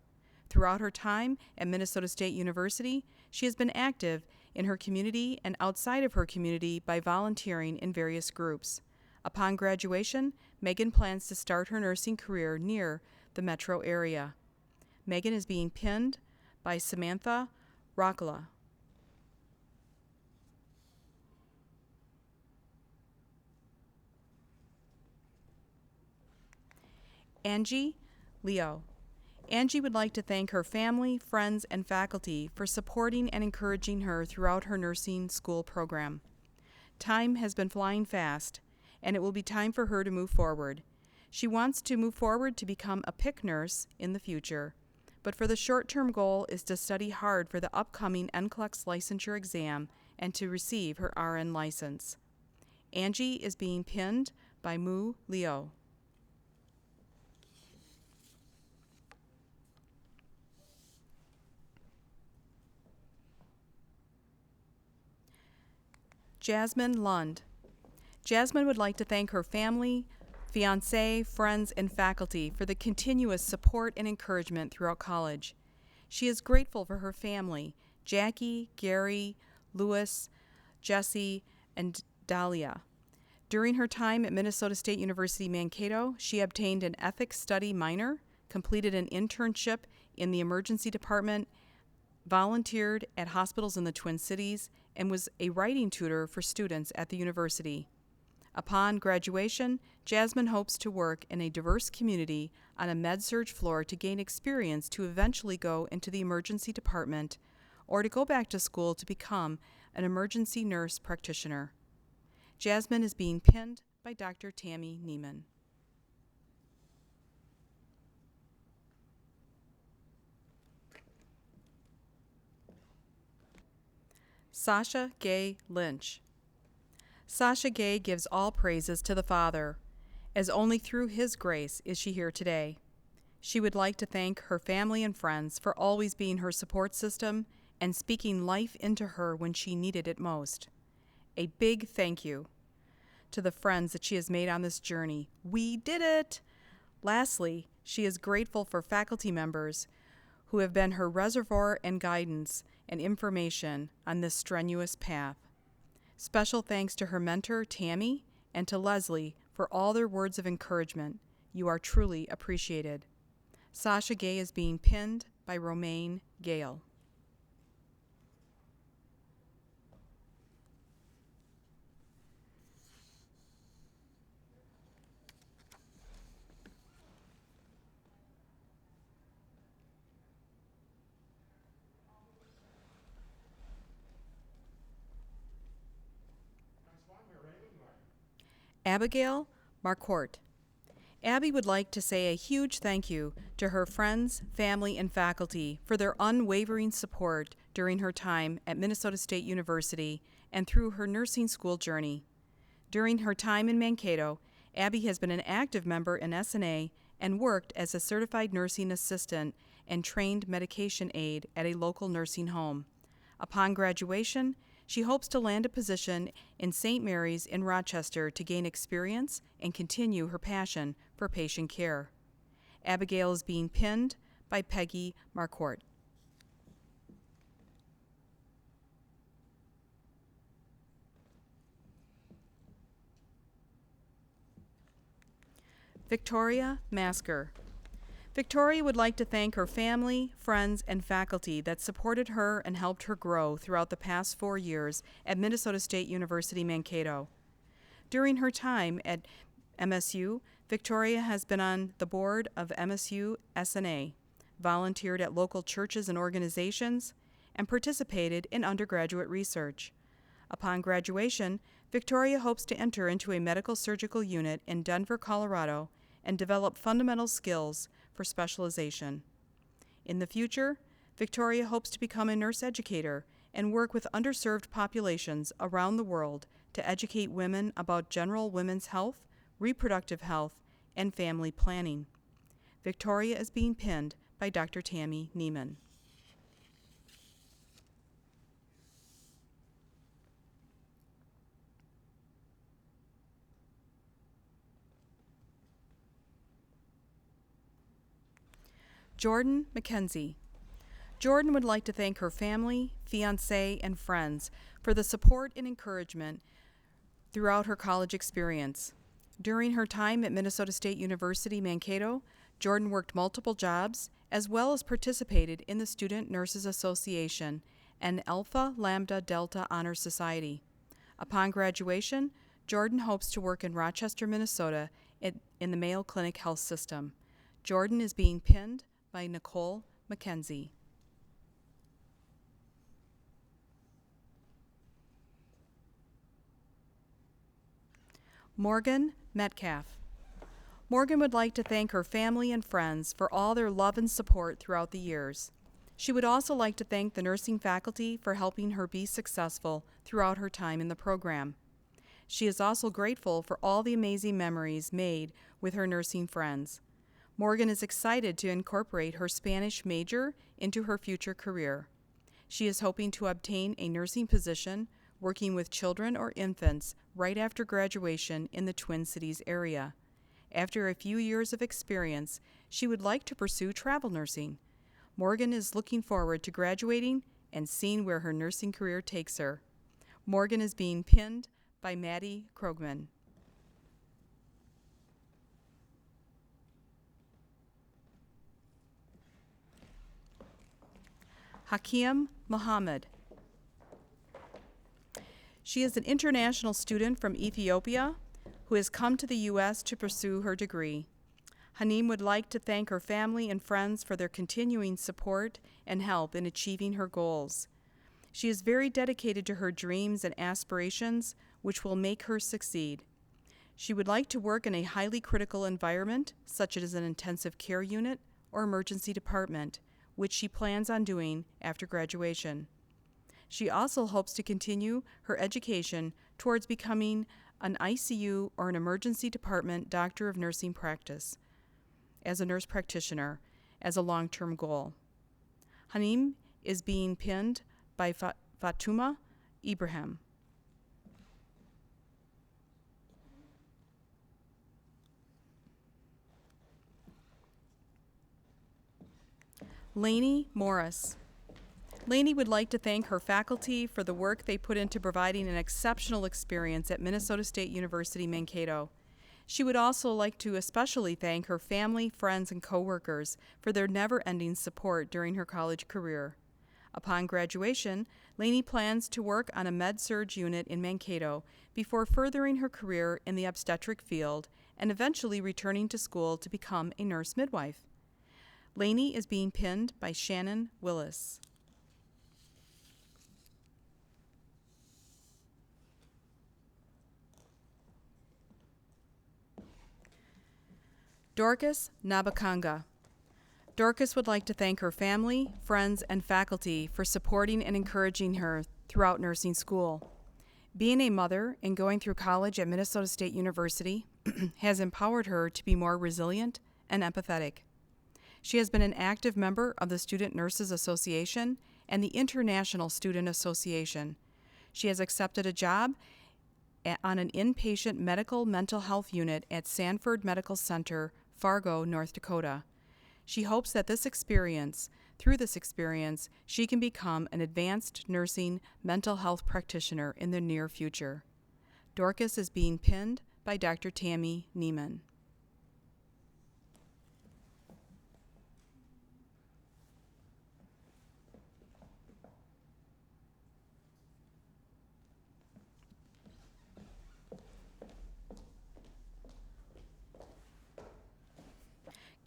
Throughout her time at Minnesota State University, she has been active in her community and outside of her community by volunteering in various groups. Upon graduation, Megan plans to start her nursing career near the metro area. Megan is being pinned by Samantha Rockala. Angie Leo. Angie would like to thank her family, friends, and faculty for supporting and encouraging her throughout her nursing school program. Time has been flying fast, and it will be time for her to move forward. She wants to move forward to become a PIC nurse in the future, but for the short-term goal is to study hard for the upcoming NCLEX licensure exam and to receive her RN license. Angie is being pinned by Mu Leo. Jasmine Lund. Jasmine would like to thank her family, fiancé, friends, and faculty for the continuous support and encouragement throughout college. She is grateful for her family, Jackie, Gary, Louis, Jacy, and Dahlia. During her time at Minnesota State University Mankato, she obtained an ethics study minor, completed an internship in the emergency department, volunteered at hospitals in the Twin Cities, and was a writing tutor for students at the university. Upon graduation, Jasmine hopes to work in a diverse community on a med-surg floor to gain experience to eventually go into the emergency department or to go back to school to become an emergency nurse practitioner. Jasmine is being pinned by Dr. Callie Niemann. Sasha Gay Lynch. Sasha Gay gives all praises to the Father, as only through His grace is she here today. She would like to thank her family and friends for always being her support system and speaking life into her when she needed it most. A big thank you to the friends that she has made on this journey. We did it! Lastly, she is grateful for faculty members who have been her reservoir and guidance and information on this strenuous path. Special thanks to her mentor, Tammy, and to Leslie for all their words of encouragement. You are truly appreciated. Sasha Gay is being pinned by Romaine Gale. Abigail Marquart. Abby would like to say a huge thank you to her friends, family, and faculty for their unwavering support during her time at Minnesota State University and through her nursing school journey. During her time in Mankato, Abby has been an active member in SNA and worked as a certified nursing assistant and trained medication aide at a local nursing home. Upon graduation, she hopes to land a position in St. Mary's in Rochester to gain experience and continue her passion for patient care. Abigail is being pinned by Peggy Marquart. Victoria Masker. Victoria would like to thank her family, friends, and faculty that supported her and helped her grow throughout the past 4 years at Minnesota State University Mankato. During her time at MSU, Victoria has been on the board of MSU SNA, volunteered at local churches and organizations, and participated in undergraduate research. Upon graduation, Victoria hopes to enter into a medical surgical unit in Denver, Colorado, and develop fundamental skills for specialization. In the future, Victoria hopes to become a nurse educator and work with underserved populations around the world to educate women about general women's health, reproductive health, and family planning. Victoria is being pinned by Dr. Callie Niemann. Jordan McKenzie. Jordan would like to thank her family, fiancé, and friends for the support and encouragement throughout her college experience. During her time at Minnesota State University Mankato, Jordan worked multiple jobs as well as participated in the Student Nurses Association and Alpha Lambda Delta Honor Society. Upon graduation, Jordan hopes to work in Rochester, Minnesota in the Mayo Clinic Health System. Jordan is being pinned by Nicole McKenzie. Morgan Metcalf. Morgan would like to thank her family and friends for all their love and support throughout the years. She would also like to thank the nursing faculty for helping her be successful throughout her time in the program. She is also grateful for all the amazing memories made with her nursing friends. Morgan is excited to incorporate her Spanish major into her future career. She is hoping to obtain a nursing position working with children or infants right after graduation in the Twin Cities area. After a few years of experience, she would like to pursue travel nursing. Morgan is looking forward to graduating and seeing where her nursing career takes her. Morgan is being pinned by Maddie Krogman. Hassana Mohamed. She is an international student from Ethiopia who has come to the U.S. to pursue her degree. Hanim would like to thank her family and friends for their continuing support and help in achieving her goals. She is very dedicated to her dreams and aspirations, which will make her succeed. She would like to work in a highly critical environment, such as an intensive care unit or emergency department, which she plans on doing after graduation. She also hopes to continue her education towards becoming an ICU or an emergency department doctor of nursing practice as a nurse practitioner as a long-term goal. Hanim is being pinned by Fatuma Ibrahim. Layla Morris. Lainey would like to thank her faculty for the work they put into providing an exceptional experience at Minnesota State University Mankato. She would also like to especially thank her family, friends, and coworkers for their never-ending support during her college career. Upon graduation, Lainey plans to work on a med-surg unit in Mankato before furthering her career in the obstetric field and eventually returning to school to become a nurse midwife. Lainey is being pinned by Shannon Willis. Dorcas Nabakanga. Dorcas would like to thank her family, friends, and faculty for supporting and encouraging her throughout nursing school. Being a mother and going through college at Minnesota State University has empowered her to be more resilient and empathetic. She has been an active member of the Student Nurses Association and the International Student Association. She has accepted a job on an inpatient medical mental health unit at Sanford Medical Center, Fargo, North Dakota. She hopes that through this experience, she can become an advanced nursing mental health practitioner in the near future. Dorcas is being pinned by Dr. Callie Niemann.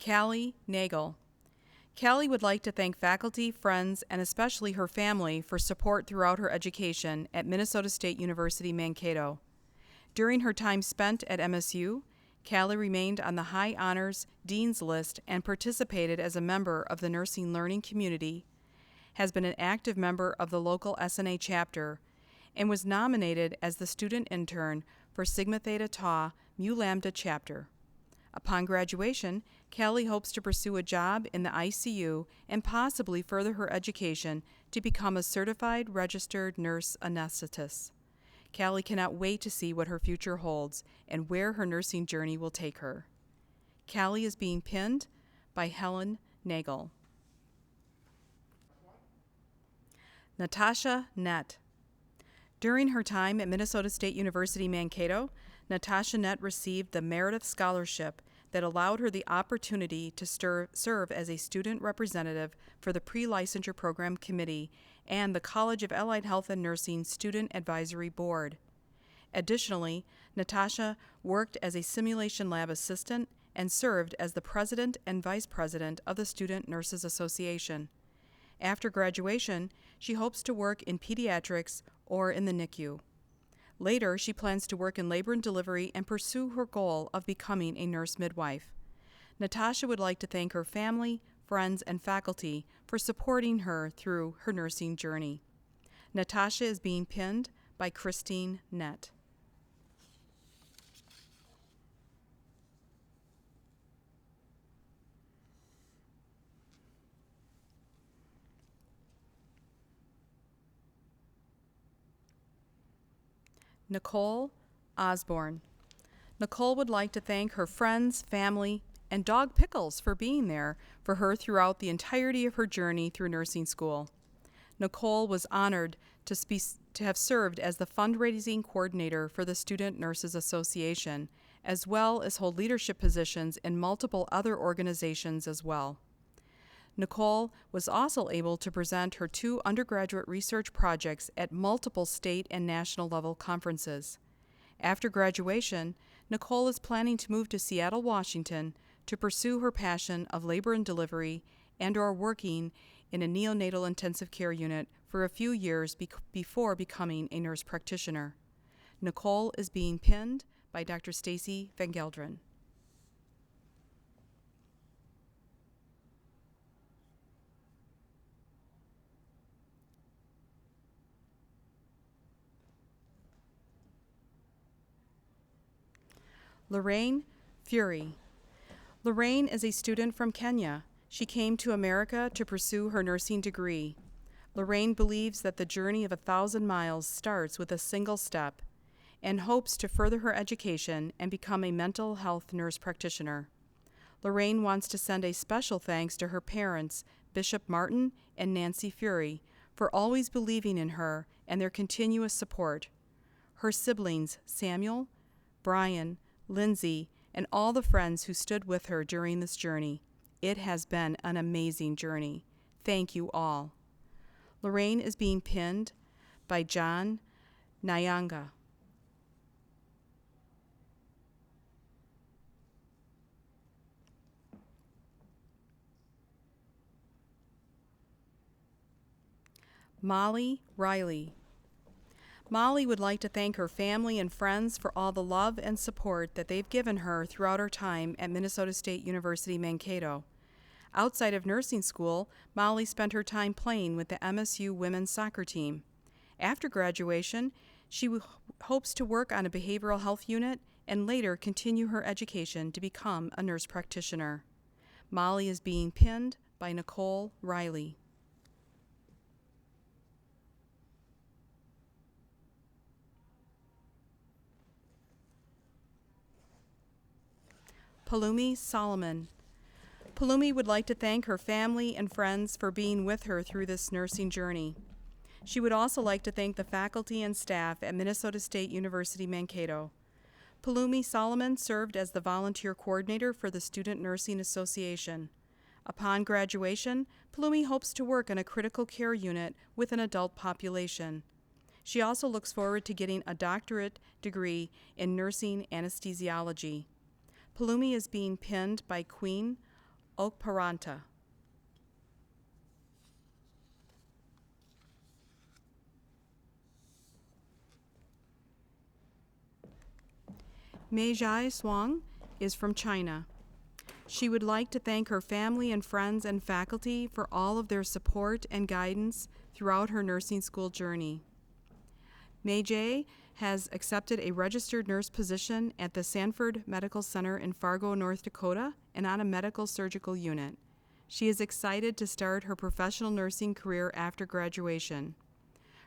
Callie Nagel. Callie would like to thank faculty, friends, and especially her family for support throughout her education at Minnesota State University Mankato. During her time spent at MSU, Callie remained on the High Honors Dean's List and participated as a member of the nursing learning community, has been an active member of the local SNA chapter, and was nominated as the student intern for Sigma Theta Tau Mu Lambda chapter. Upon graduation, Callie hopes to pursue a job in the ICU and possibly further her education to become a certified registered nurse anesthetist. Callie cannot wait to see what her future holds and where her nursing journey will take her. Callie is being pinned by Helen Nagel. Natasha Nett. During her time at Minnesota State University Mankato, Natasha Nett received the Meredith Scholarship that allowed her the opportunity to serve as a student representative for the Pre-Licensure Program Committee and the College of Allied Health and Nursing Student Advisory Board. Additionally, Natasha worked as a simulation lab assistant and served as the president and vice president of the Student Nurses Association. After graduation, she hopes to work in pediatrics or in the NICU. Later, she plans to work in labor and delivery and pursue her goal of becoming a nurse midwife. Natasha would like to thank her family, friends, and faculty for supporting her through her nursing journey. Natasha is being pinned by Christine Nett. Nicole Osborne. Nicole would like to thank her friends, family, and dog Pickles for being there for her throughout the entirety of her journey through nursing school. Nicole was honored to have served as the fundraising coordinator for the Student Nurses Association, as well as hold leadership positions in multiple other organizations as well. Nicole was also able to present her 2 undergraduate research projects at multiple state and national level conferences. After graduation, Nicole is planning to move to Seattle, Washington to pursue her passion of labor and delivery and/or working in a neonatal intensive care unit for a few years before becoming a nurse practitioner. Nicole is being pinned by Dr. Stacy Van Gelderen. Lorraine Fury. Lorraine is a student from Kenya. She came to America to pursue her nursing degree. Lorraine believes that the journey of 1,000 miles starts with a single step and hopes to further her education and become a mental health nurse practitioner. Lorraine wants to send a special thanks to her parents, Bishop Martin and Nancy Fury, for always believing in her and their continuous support. Her siblings, Samuel, Brian, Lindsay, and all the friends who stood with her during this journey. It has been an amazing journey. Thank you all. Lorraine is being pinned by John Nyanga. Molly Riley. Molly would like to thank her family and friends for all the love and support that they've given her throughout her time at Minnesota State University Mankato. Outside of nursing school, Molly spent her time playing with the MSU women's soccer team. After graduation, she hopes to work on a behavioral health unit and later continue her education to become a nurse practitioner. Molly is being pinned by Nicole Riley. Palumi Solomon. Palumi would like to thank her family and friends for being with her through this nursing journey. She would also like to thank the faculty and staff at Minnesota State University Mankato. Palumi Solomon served as the volunteer coordinator for the Student Nursing Association. Upon graduation, Palumi hopes to work in a critical care unit with an adult population. She also looks forward to getting a doctorate degree in nursing anesthesiology. Palumi is being pinned by Queen Okparanta. Meijai Swang is from China. She would like to thank her family and friends and faculty for all of their support and guidance throughout her nursing school journey. Meijai has accepted a registered nurse position at the Sanford Medical Center in Fargo, North Dakota, and on a medical surgical unit. She is excited to start her professional nursing career after graduation.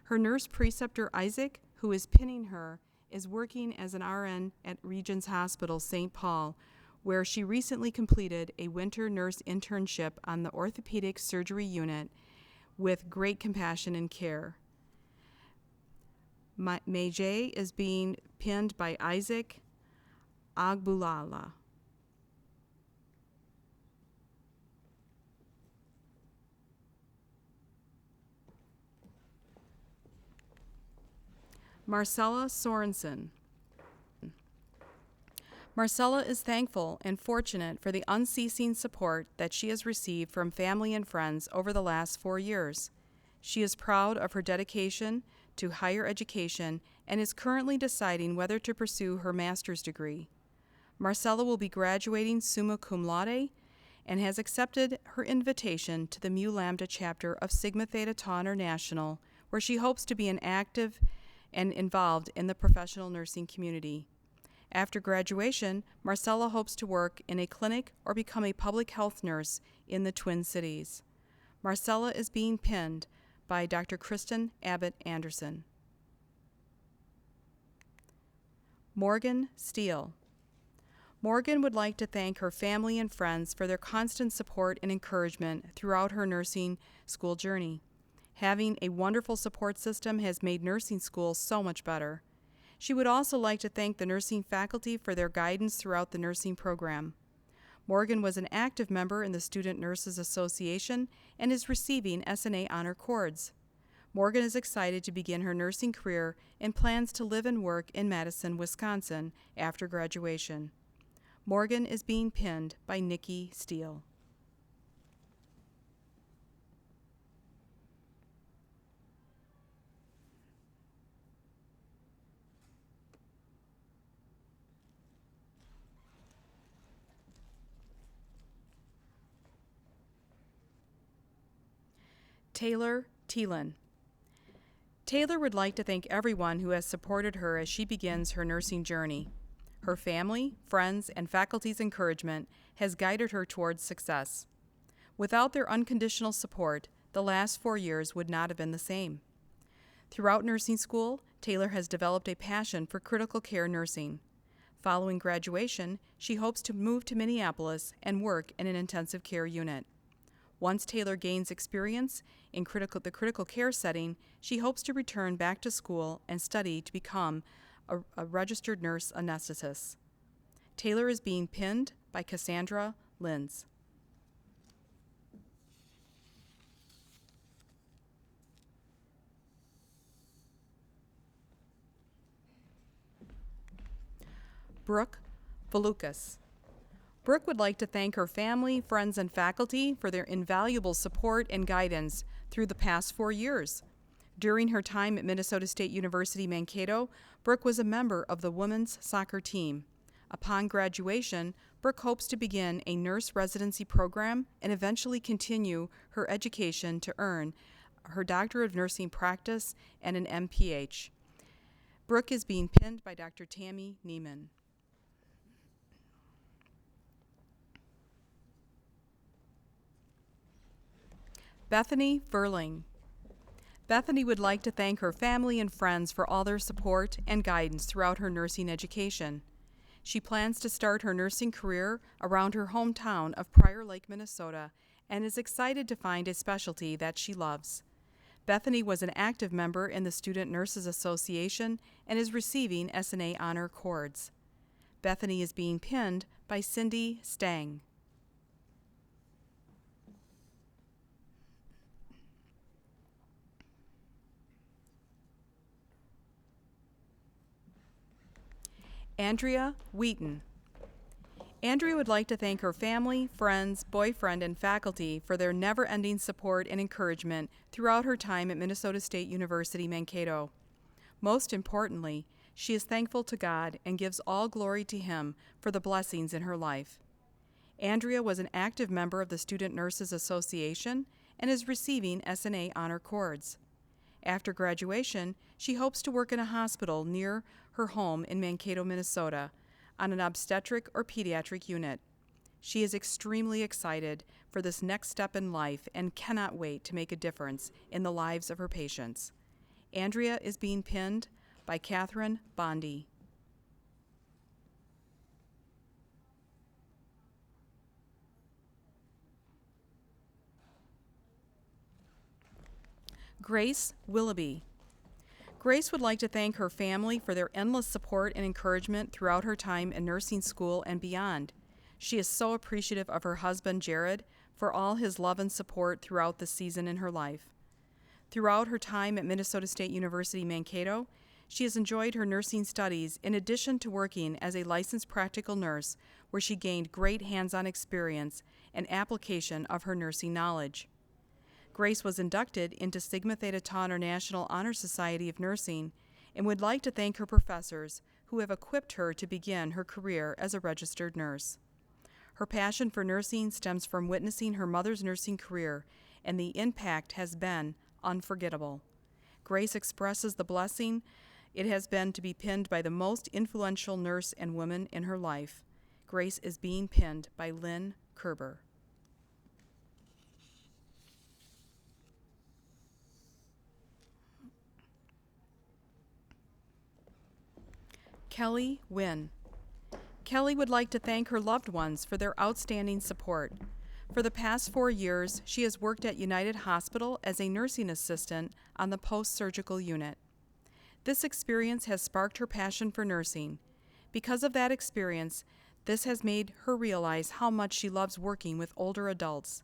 Her nurse preceptor, Isaac, who is pinning her, is working as an RN at Regents Hospital, St. Paul, where she recently completed a winter nurse internship on the orthopedic surgery unit with great compassion and care. Meijai is being pinned by Isaac Agbulala. Marcela Sorensen. Marcela is thankful and fortunate for the unceasing support that she has received from family and friends over the last 4 years. She is proud of her dedication to higher education and is currently deciding whether to pursue her master's degree. Marcela will be graduating summa cum laude and has accepted her invitation to the Mu Lambda chapter of Sigma Theta Tau International, where she hopes to be an active and involved in the professional nursing community. After graduation, Marcela hopes to work in a clinic or become a public health nurse in the Twin Cities. Marcela is being pinned by Dr. Kristen Abbott Anderson. Morgan Steele. Morgan would like to thank her family and friends for their constant support and encouragement throughout her nursing school journey. Having a wonderful support system has made nursing school so much better. She would also like to thank the nursing faculty for their guidance throughout the nursing program. Morgan was an active member in the Student Nurses Association and is receiving SNA Honor Cords. Morgan is excited to begin her nursing career and plans to live and work in Madison, Wisconsin after graduation. Morgan is being pinned by Nikki Steele. Taylor Thielen. Taylor would like to thank everyone who has supported her as she begins her nursing journey. Her family, friends, and faculty's encouragement has guided her towards success. Without their unconditional support, the last 4 years would not have been the same. Throughout nursing school, Taylor has developed a passion for critical care nursing. Following graduation, she hopes to move to Minneapolis and work in an intensive care unit. Once Taylor gains experience in the critical care setting, she hopes to return back to school and study to become a registered nurse anesthetist. Taylor is being pinned by Cassandra Linz. Brooke Vlukas. Brooke would like to thank her family, friends, and faculty for their invaluable support and guidance through the past 4 years. During her time at Minnesota State University Mankato, Brooke was a member of the women's soccer team. Upon graduation, Brooke hopes to begin a nurse residency program and eventually continue her education to earn her Doctor of Nursing Practice and an MPH. Brooke is being pinned by Dr. Callie Niemann. Bethany Verling. Bethany would like to thank her family and friends for all their support and guidance throughout her nursing education. She plans to start her nursing career around her hometown of Prior Lake, Minnesota, and is excited to find a specialty that she loves. Bethany was an active member in the Student Nurses Association and is receiving SNA Honor Cords. Bethany is being pinned by Cindy Stang. Andrea Wheaton. Andrea would like to thank her family, friends, boyfriend, and faculty for their never-ending support and encouragement throughout her time at Minnesota State University Mankato. Most importantly, she is thankful to God and gives all glory to Him for the blessings in her life. Andrea was an active member of the Student Nurses Association and is receiving SNA Honor Cords. After graduation, she hopes to work in a hospital near her home in Mankato, Minnesota, on an obstetric or pediatric unit. She is extremely excited for this next step in life and cannot wait to make a difference in the lives of her patients. Andrea is being pinned by Catherine Bondi. Grace Willoughby. Grace would like to thank her family for their endless support and encouragement throughout her time in nursing school and beyond. She is so appreciative of her husband, Jared, for all his love and support throughout the season in her life. Throughout her time at Minnesota State University Mankato, she has enjoyed her nursing studies in addition to working as a licensed practical nurse, where she gained great hands-on experience and application of her nursing knowledge. Grace was inducted into Sigma Theta Tau International Honor Society of Nursing and would like to thank her professors who have equipped her to begin her career as a registered nurse. Her passion for nursing stems from witnessing her mother's nursing career, and the impact has been unforgettable. Grace expresses the blessing it has been to be pinned by the most influential nurse and woman in her life. Grace is being pinned by Lynn Kerber. Kelly Wynn. Kelly would like to thank her loved ones for their outstanding support. For the past 4 years, she has worked at United Hospital as a nursing assistant on the post-surgical unit. This experience has sparked her passion for nursing. Because of that experience, This has made her realize how much she loves working with older adults.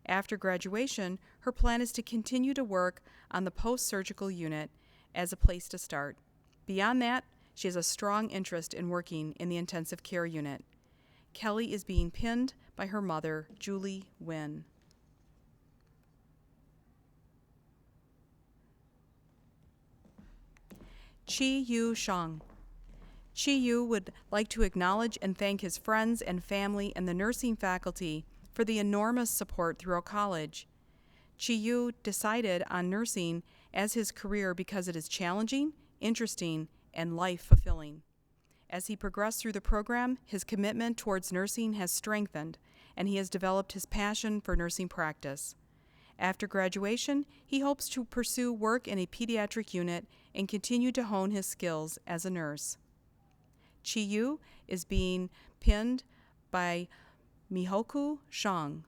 After graduation, her plan is to continue to work on the post-surgical unit as a place to start. Beyond that, she has a strong interest in working in the intensive care unit. Kelly is being pinned by her mother, Julie Wynn. Chi Yu Shang. Chi Yu would like to acknowledge and thank his friends and family and the nursing faculty for the enormous support throughout college. Chi Yu decided on nursing as his career because it is challenging, interesting, and life-fulfilling. As he progressed through the program, his commitment towards nursing has strengthened, and he has developed his passion for nursing practice. After graduation, he hopes to pursue work in a pediatric unit and continue to hone his skills as a nurse. Chi Yu is being pinned by Mihoku Shang.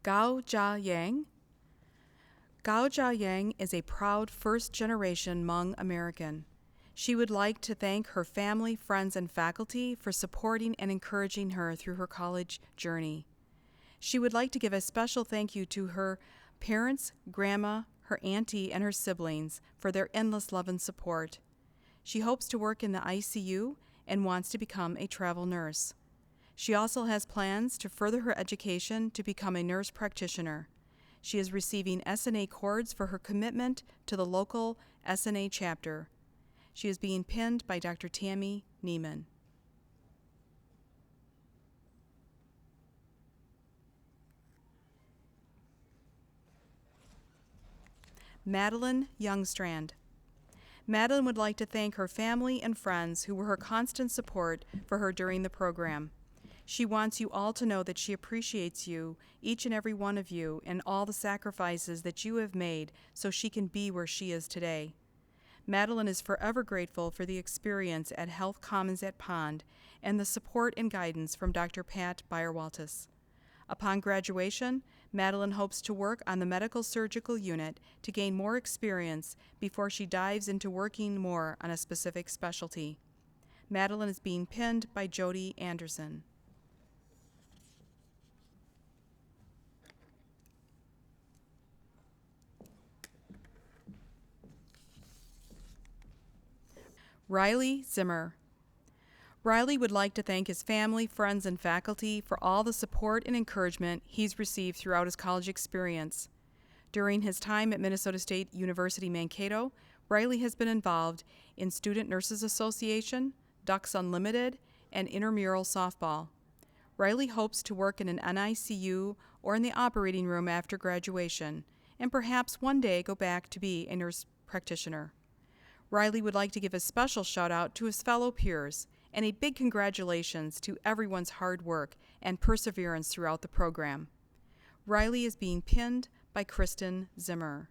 Gao Jiaying. Gao Jiaying is a proud first-generation Hmong American. She would like to thank her family, friends, and faculty for supporting and encouraging her through her college journey. She would like to give a special thank you to her parents, grandma, her auntie, and her siblings for their endless love and support. She hopes to work in the ICU and wants to become a travel nurse. She also has plans to further her education to become a nurse practitioner. She is receiving SNA cords for her commitment to the local SNA chapter. She is being pinned by Dr. Callie Niemann. Madeline Youngstrand. Madeline would like to thank her family and friends who were her constant support for her during the program. She wants you all to know that she appreciates you, each and every one of you, and all the sacrifices that you have made so she can be where she is today. Madeline is forever grateful for the experience at Health Commons at Pond and the support and guidance from Dr. Pat Byerwaltis. Upon graduation, Madeline hopes to work on the medical surgical unit to gain more experience before she dives into working more on a specific specialty. Madeline is being pinned by Jody Anderson. Riley Zimmer. Riley would like to thank his family, friends, and faculty for all the support and encouragement he's received throughout his college experience. During his time at Minnesota State University Mankato, Riley has been involved in Student Nurses Association, Ducks Unlimited, and intramural softball. Riley hopes to work in an NICU or in the operating room after graduation, and perhaps one day go back to be a nurse practitioner. Riley would like to give a special shout out to his fellow peers and a big congratulations to everyone's hard work and perseverance throughout the program. Riley is being pinned by Kristen Zimmer.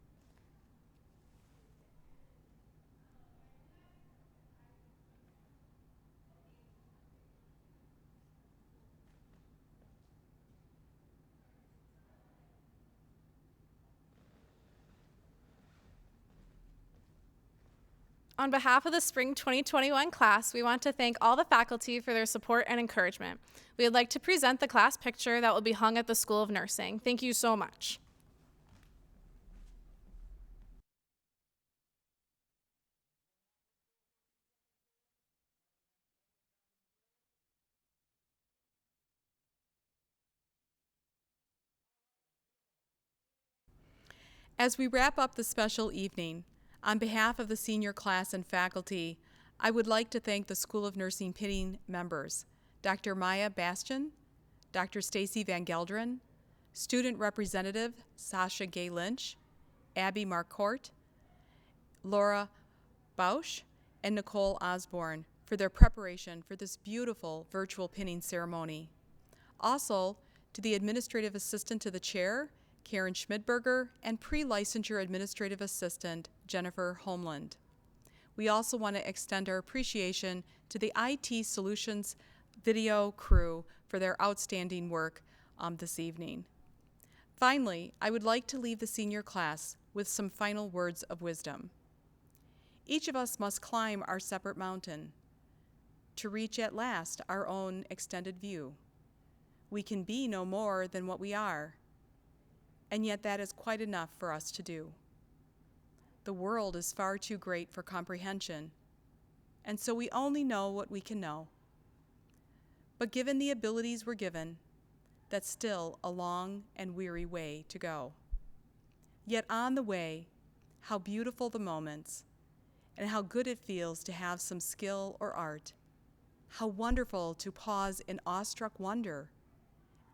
On behalf of the Spring 2021 class, we want to thank all the faculty for their support and encouragement. We would like to present the class picture that will be hung at the School of Nursing. Thank you so much. As we wrap up the special evening, on behalf of the senior class and faculty, I would like to thank the School of Nursing pinning members, Dr. Maya Bastian, Dr. Stacy Van Gelderen, Student Representative Sasha Gay Lynch, Abby Marquart, Laura Bausch, and Nicole Osborne for their preparation for this beautiful virtual pinning ceremony. Also, to the Administrative Assistant to the Chair, Karen Schmidberger, and Pre-Licensure Administrative Assistant, Jennifer Homeland. We also want to extend our appreciation to the IT Solutions video crew for their outstanding work this evening. Finally, I would like to leave the senior class with some final words of wisdom. Each of us must climb our separate mountain to reach at last our own extended view. We can be no more than what we are, and yet that is quite enough for us to do. The world is far too great for comprehension, and so we only know what we can know. But given the abilities we're given, that's still a long and weary way to go. Yet on the way, how beautiful the moments, and how good it feels to have some skill or art. How wonderful to pause in awestruck wonder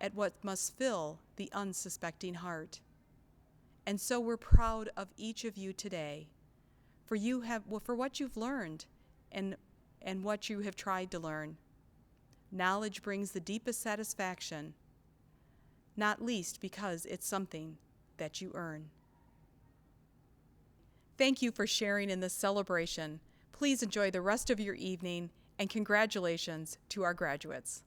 at what must fill the unsuspecting heart. And so we're proud of each of you today, for what you've learned and what you have tried to learn. Knowledge brings the deepest satisfaction, not least because it's something that you earn. Thank you for sharing in this celebration. Please enjoy the rest of your evening, and congratulations to our graduates.